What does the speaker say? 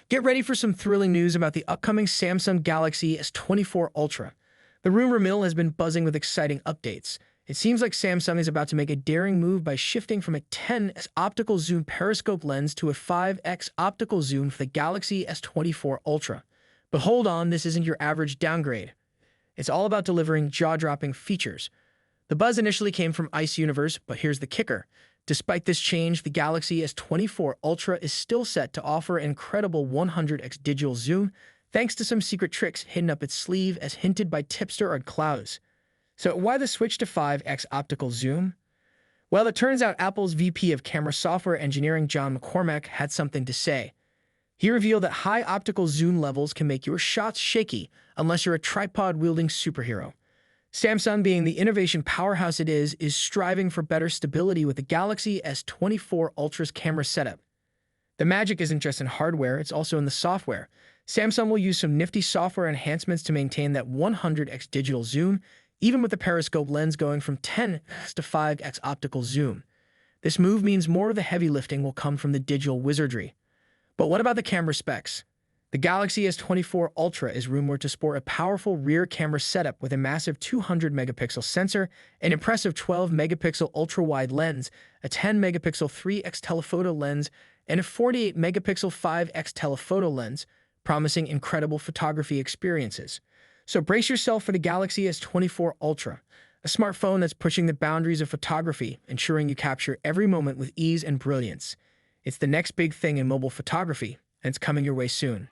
Get ready for some thrilling news about the upcoming Samsung Galaxy S24 Ultra. The rumor mill has been buzzing with exciting updates. It seems like Samsung is about to make a daring move by shifting from a 10x optical zoom periscope lens to a 5x optical zoom for the Galaxy S24 Ultra. But hold on, this isn't your average downgrade. It's all about delivering jaw-dropping features. The buzz initially came from Ice Universe, but here's the kicker. Despite this change, the Galaxy S24 Ultra is still set to offer an incredible 100x digital zoom, thanks to some secret tricks hidden up its sleeve as hinted by tipster or Klaus. So why the switch to 5x optical zoom? Well, it turns out Apple's VP of Camera Software Engineering John McCormack had something to say. He revealed that high optical zoom levels can make your shots shaky unless you're a tripod-wielding superhero. Samsung, being the innovation powerhouse it is striving for better stability with the Galaxy S24 Ultra's camera setup. The magic isn't just in hardware, it's also in the software. Samsung will use some nifty software enhancements to maintain that 100x digital zoom, even with the periscope lens going from 10x to 5x optical zoom. This move means more of the heavy lifting will come from the digital wizardry. But what about the camera specs? The Galaxy S24 Ultra is rumored to sport a powerful rear camera setup with a massive 200-megapixel sensor, an impressive 12-megapixel ultra-wide lens, a 10-megapixel 3x telephoto lens, and a 48-megapixel 5x telephoto lens, promising incredible photography experiences. So brace yourself for the Galaxy S24 Ultra, a smartphone that's pushing the boundaries of photography, ensuring you capture every moment with ease and brilliance. It's the next big thing in mobile photography, and it's coming your way soon.